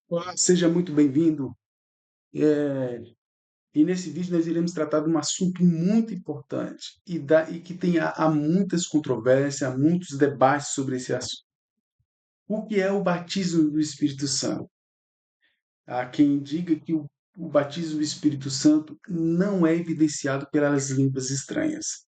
Olá, seja muito bem-vindo. É, e nesse vídeo nós iremos tratar de um assunto muito importante e que há muitas controvérsias, há muitos debates sobre esse assunto. O que é o batismo do Espírito Santo? Há quem diga que o batismo do Espírito Santo não é evidenciado pelas línguas estranhas.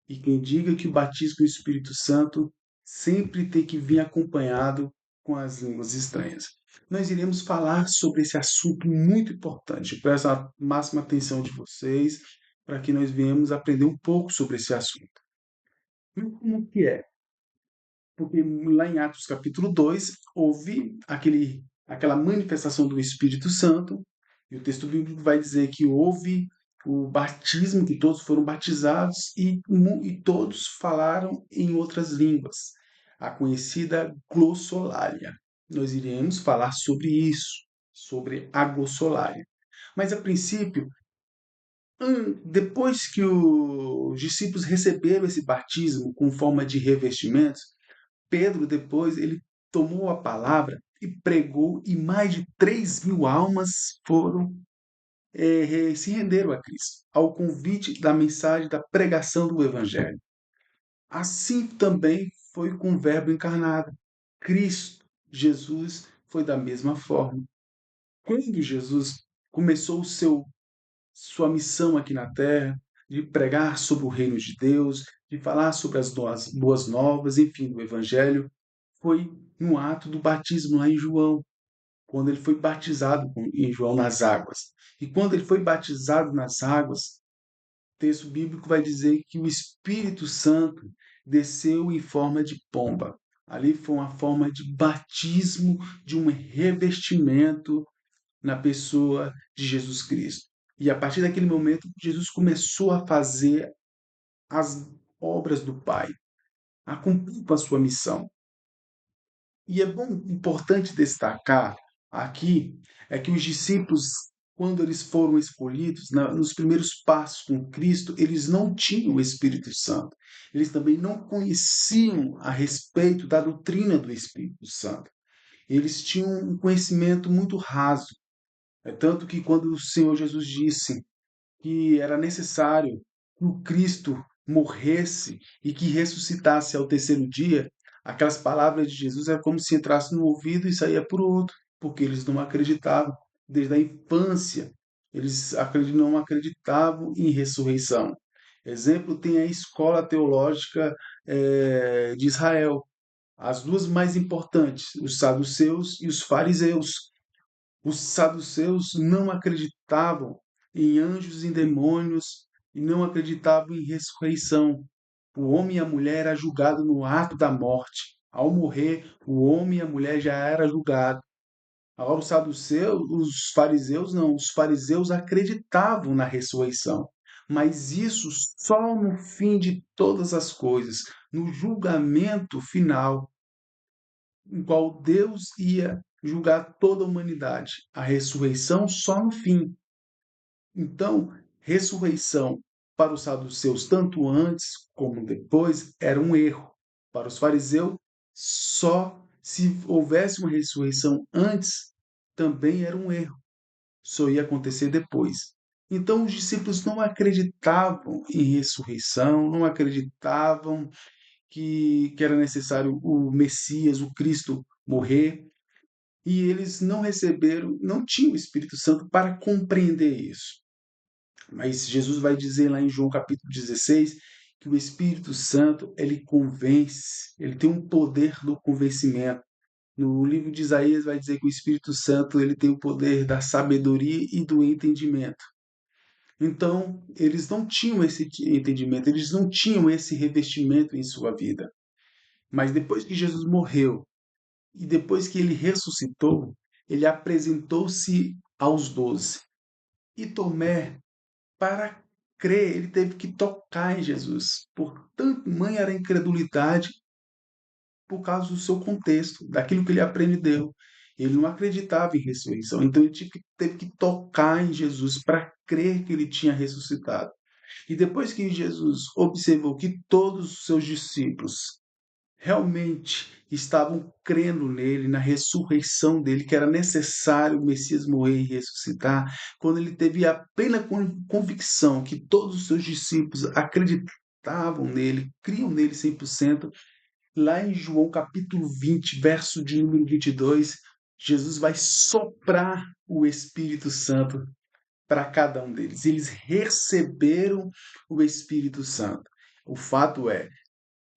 E quem diga que o batismo do Espírito Santo sempre tem que vir acompanhado com as línguas estranhas. Nós iremos falar sobre esse assunto muito importante. Eu peço a máxima atenção de vocês para que nós venhamos aprender um pouco sobre esse assunto. Mas como que é? Porque lá em Atos capítulo 2 houve aquela manifestação do Espírito Santo, e o texto bíblico vai dizer que houve o batismo, que todos foram batizados e todos falaram em outras línguas, a conhecida glossolalia. Nós iremos falar sobre isso, sobre a glossolalia. Mas a princípio, depois que os discípulos receberam esse batismo com forma de revestimentos, Pedro depois ele tomou a palavra e pregou e mais de 3.000 almas se renderam a Cristo, ao convite da mensagem da pregação do Evangelho. Assim também foi com o Verbo encarnado. Cristo, Jesus, foi da mesma forma. Quando Jesus começou sua missão aqui na terra, de pregar sobre o reino de Deus, de falar sobre as boas novas, enfim, do Evangelho, foi no ato do batismo lá em João, quando ele foi batizado em João nas águas. E quando ele foi batizado nas águas, o texto bíblico vai dizer que o Espírito Santo desceu em forma de pomba. Ali foi uma forma de batismo, de um revestimento na pessoa de Jesus Cristo. E a partir daquele momento, Jesus começou a fazer as obras do Pai, a cumprir com a sua missão. E é importante destacar aqui é que os discípulos, quando eles foram escolhidos, nos primeiros passos com Cristo, eles não tinham o Espírito Santo. Eles também não conheciam a respeito da doutrina do Espírito Santo. Eles tinham um conhecimento muito raso. É tanto que quando o Senhor Jesus disse que era necessário que o Cristo morresse e que ressuscitasse ao terceiro dia, aquelas palavras de Jesus é como se entrasse no ouvido e saía por outro, porque eles não acreditavam. Desde a infância, eles não acreditavam em ressurreição. Exemplo, tem a escola teológica de Israel, as duas mais importantes, os saduceus e os fariseus. Os saduceus não acreditavam em anjos e demônios e não acreditavam em ressurreição. O homem e a mulher era julgado no ato da morte. Ao morrer, o homem e a mulher já era julgado. Agora os saduceus, os fariseus não, os fariseus acreditavam na ressurreição. Mas isso só no fim de todas as coisas, no julgamento final, em qual Deus ia julgar toda a humanidade. A ressurreição só no fim. Então, ressurreição para os saduceus, tanto antes como depois, era um erro. Para os fariseus, só se houvesse uma ressurreição antes, também era um erro. Só ia acontecer depois. Então, os discípulos não acreditavam em ressurreição, não acreditavam que era necessário o Messias, o Cristo, morrer, e eles não receberam, não tinham o Espírito Santo para compreender isso. Mas Jesus vai dizer lá em João capítulo 16 que o Espírito Santo, ele convence, ele tem um poder do convencimento. No livro de Isaías vai dizer que o Espírito Santo, ele tem o poder da sabedoria e do entendimento. Então, eles não tinham esse entendimento, eles não tinham esse revestimento em sua vida. Mas depois que Jesus morreu e depois que ele ressuscitou, ele apresentou-se aos 12. E Tomé, para crer, ele teve que tocar em Jesus. Por tamanha era a incredulidade por causa do seu contexto, daquilo que ele aprendeu. Ele não acreditava em ressurreição, então ele teve que tocar em Jesus para crer que ele tinha ressuscitado. E depois que Jesus observou que todos os seus discípulos realmente estavam crendo nele, na ressurreição dele, que era necessário o Messias morrer e ressuscitar, quando ele teve a plena convicção que todos os seus discípulos acreditavam nele, criam nele 100%, lá em João capítulo 20, verso de número 22, Jesus vai soprar o Espírito Santo para cada um deles. Eles receberam o Espírito Santo. O fato é,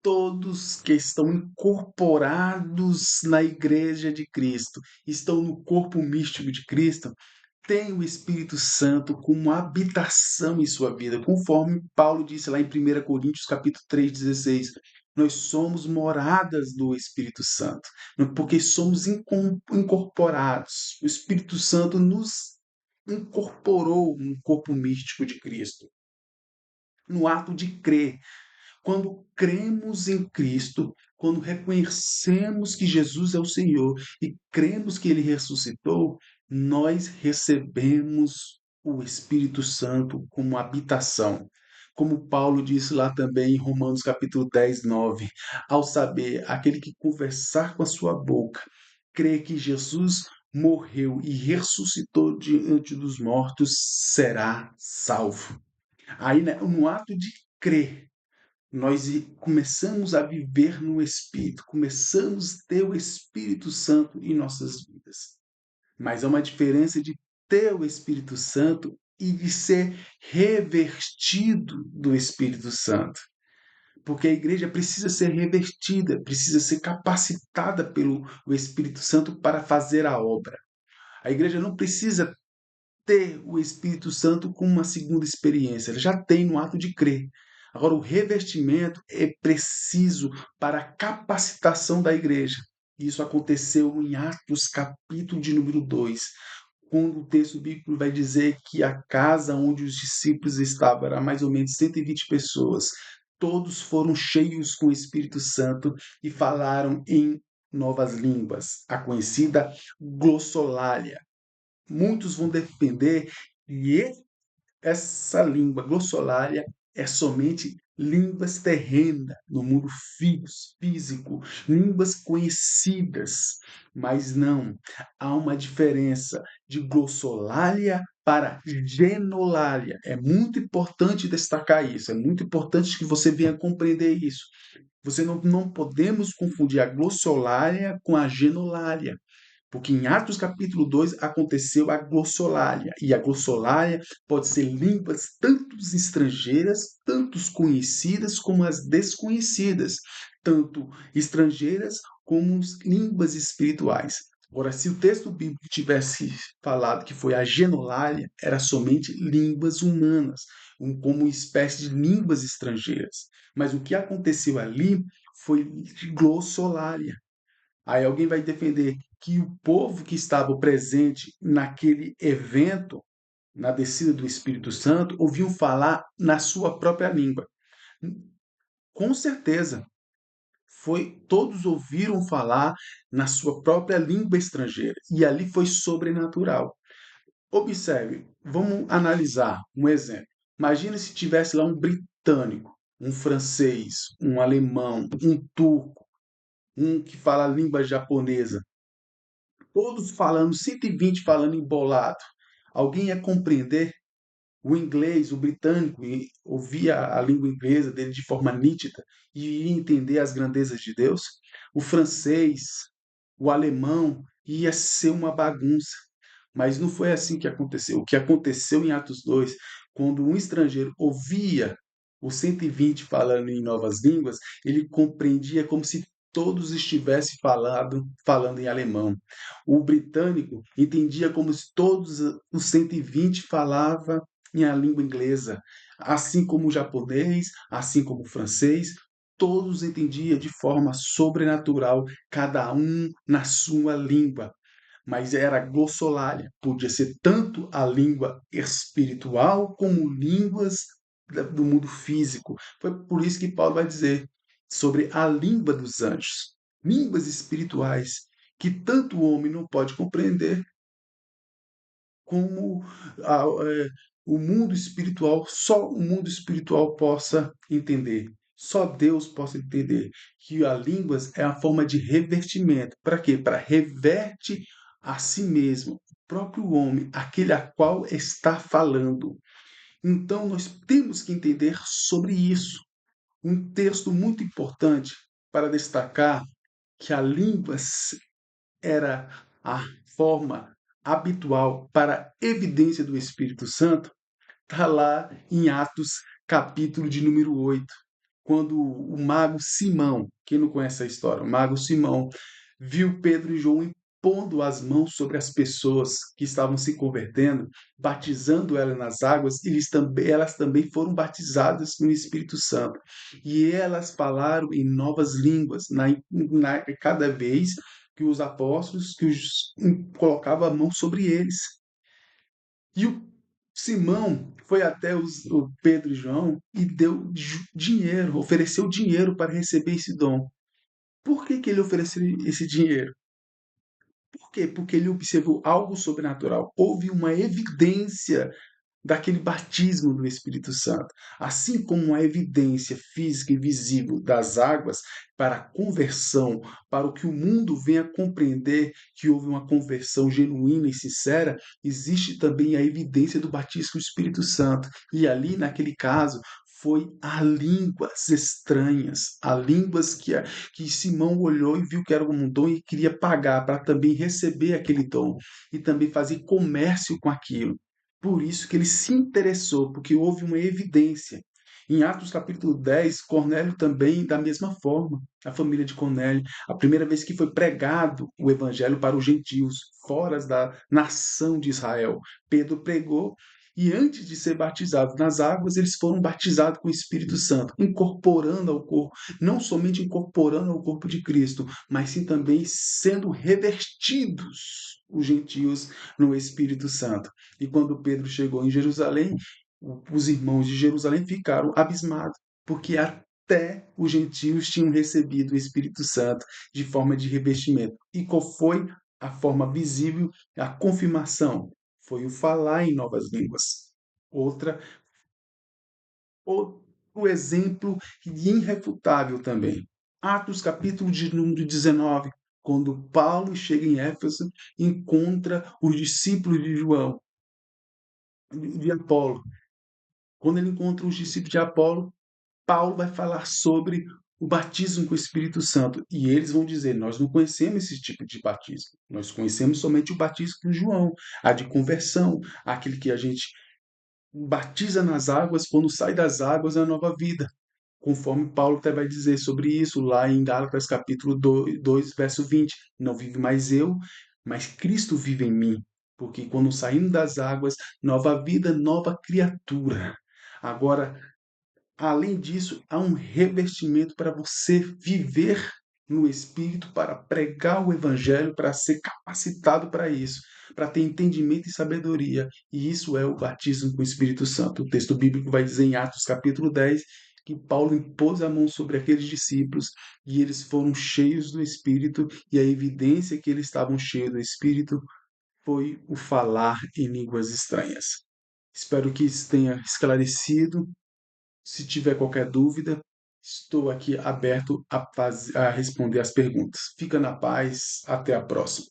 todos que estão incorporados na Igreja de Cristo, estão no corpo místico de Cristo, têm o Espírito Santo como habitação em sua vida, conforme Paulo disse lá em 1 Coríntios capítulo 3,16. Nós somos moradas do Espírito Santo, porque somos incorporados. O Espírito Santo nos incorporou no corpo místico de Cristo, no ato de crer. Quando cremos em Cristo, quando reconhecemos que Jesus é o Senhor e cremos que ele ressuscitou, nós recebemos o Espírito Santo como habitação. Como Paulo disse lá também em Romanos capítulo 10, 9, ao saber, aquele que conversar com a sua boca, crê que Jesus morreu e ressuscitou diante dos mortos, será salvo. Aí, né, no ato de crer, nós começamos a viver no Espírito, começamos a ter o Espírito Santo em nossas vidas. Mas há uma diferença de ter o Espírito Santo e de ser revertido do Espírito Santo. Porque a igreja precisa ser revertida, precisa ser capacitada pelo o Espírito Santo para fazer a obra. A igreja não precisa ter o Espírito Santo como uma segunda experiência, ela já tem no ato de crer. Agora, o revestimento é preciso para a capacitação da igreja. Isso aconteceu em Atos, capítulo de número 2, quando o texto bíblico vai dizer que a casa onde os discípulos estavam era mais ou menos 120 pessoas. Todos foram cheios com o Espírito Santo e falaram em novas línguas, a conhecida glossolalia. Muitos vão defender que essa língua glossolalia é somente línguas terrenas no mundo físico, línguas conhecidas, mas não. Há uma diferença de glossolalia para genolalia. É muito importante destacar isso, é muito importante que você venha compreender isso. Você não podemos confundir a glossolalia com a genolalia. Porque em Atos capítulo 2 aconteceu a glossolalia, e a glossolalia pode ser línguas tanto estrangeiras, tanto conhecidas como as desconhecidas, tanto estrangeiras como línguas espirituais. Agora, se o texto bíblico tivesse falado que foi a genolalia, era somente línguas humanas, como espécie de línguas estrangeiras. Mas o que aconteceu ali foi glossolalia. Aí alguém vai defender que o povo que estava presente naquele evento, na descida do Espírito Santo, ouviu falar na sua própria língua. Com certeza, todos ouviram falar na sua própria língua estrangeira, e ali foi sobrenatural. Observe, vamos analisar um exemplo. Imagina se tivesse lá um britânico, um francês, um alemão, um turco, um que fala a língua japonesa, todos falando, 120 falando embolado. Alguém ia compreender o inglês, o britânico, e ouvia a língua inglesa dele de forma nítida e ia entender as grandezas de Deus? O francês, o alemão, ia ser uma bagunça. Mas não foi assim que aconteceu. O que aconteceu em Atos 2, quando um estrangeiro ouvia os 120 falando em novas línguas, ele compreendia como se todos estivessem falando em alemão. O britânico entendia como se todos os 120 falavam em a língua inglesa, assim como o japonês, assim como o francês, todos entendiam de forma sobrenatural, cada um na sua língua, mas era glossolalia, podia ser tanto a língua espiritual como línguas do mundo físico. Foi por isso que Paulo vai dizer sobre a língua dos anjos, línguas espirituais, que tanto o homem não pode compreender, como o mundo espiritual, só o mundo espiritual possa entender. Só Deus possa entender que a línguas é a forma de revertimento. Para quê? Para reverte a si mesmo, o próprio homem, aquele a qual está falando. Então, nós temos que entender sobre isso. Um texto muito importante para destacar que a língua era a forma habitual para evidência do Espírito Santo, está lá em Atos, capítulo de número 8, quando o mago Simão, quem não conhece a história, o mago Simão viu Pedro e João impondo as mãos sobre as pessoas que estavam se convertendo, batizando elas nas águas, elas também foram batizadas no Espírito Santo. E elas falaram em novas línguas, cada vez que os apóstolos colocavam a mão sobre eles. E o Simão foi até o Pedro e João e deu dinheiro, ofereceu dinheiro para receber esse dom. Por que, que ele ofereceu esse dinheiro? Por quê? Porque ele observou algo sobrenatural. Houve uma evidência daquele batismo do Espírito Santo. Assim como a evidência física e visível das águas para a conversão, para o que o mundo venha compreender que houve uma conversão genuína e sincera, existe também a evidência do batismo do Espírito Santo. E ali, naquele caso, foi a línguas estranhas, a línguas que Simão olhou e viu que era um dom e queria pagar para também receber aquele dom e também fazer comércio com aquilo. Por isso que ele se interessou, porque houve uma evidência. Em Atos capítulo 10, Cornélio também, da mesma forma, a família de Cornélio, a primeira vez que foi pregado o evangelho para os gentios, fora da nação de Israel, Pedro pregou e antes de ser batizado nas águas, eles foram batizados com o Espírito Santo, incorporando ao corpo, não somente incorporando ao corpo de Cristo, mas sim também sendo revestidos os gentios no Espírito Santo. E quando Pedro chegou em Jerusalém, os irmãos de Jerusalém ficaram abismados, porque até os gentios tinham recebido o Espírito Santo de forma de revestimento. E qual foi a forma visível, a confirmação? Foi o falar em novas línguas. Outra, outro exemplo irrefutável também. Atos capítulo de número 19, quando Paulo chega em Éfeso, encontra os discípulos de João, de Apolo. Quando ele encontra os discípulos de Apolo, Paulo vai falar sobre o batismo com o Espírito Santo. E eles vão dizer: nós não conhecemos esse tipo de batismo. Nós conhecemos somente o batismo de João, a de conversão, aquele que a gente batiza nas águas, quando sai das águas é a nova vida. Conforme Paulo até vai dizer sobre isso lá em Gálatas capítulo 2 verso 20. Não vive mais eu, mas Cristo vive em mim. Porque quando saímos das águas, nova vida, nova criatura. Agora, além disso, há um revestimento para você viver no Espírito, para pregar o Evangelho, para ser capacitado para isso, para ter entendimento e sabedoria. E isso é o batismo com o Espírito Santo. O texto bíblico vai dizer em Atos capítulo 10 que Paulo impôs a mão sobre aqueles discípulos e eles foram cheios do Espírito, e a evidência que eles estavam cheios do Espírito foi o falar em línguas estranhas. Espero que isso tenha esclarecido. Se tiver qualquer dúvida, estou aqui aberto a responder as perguntas. Fica na paz, até a próxima.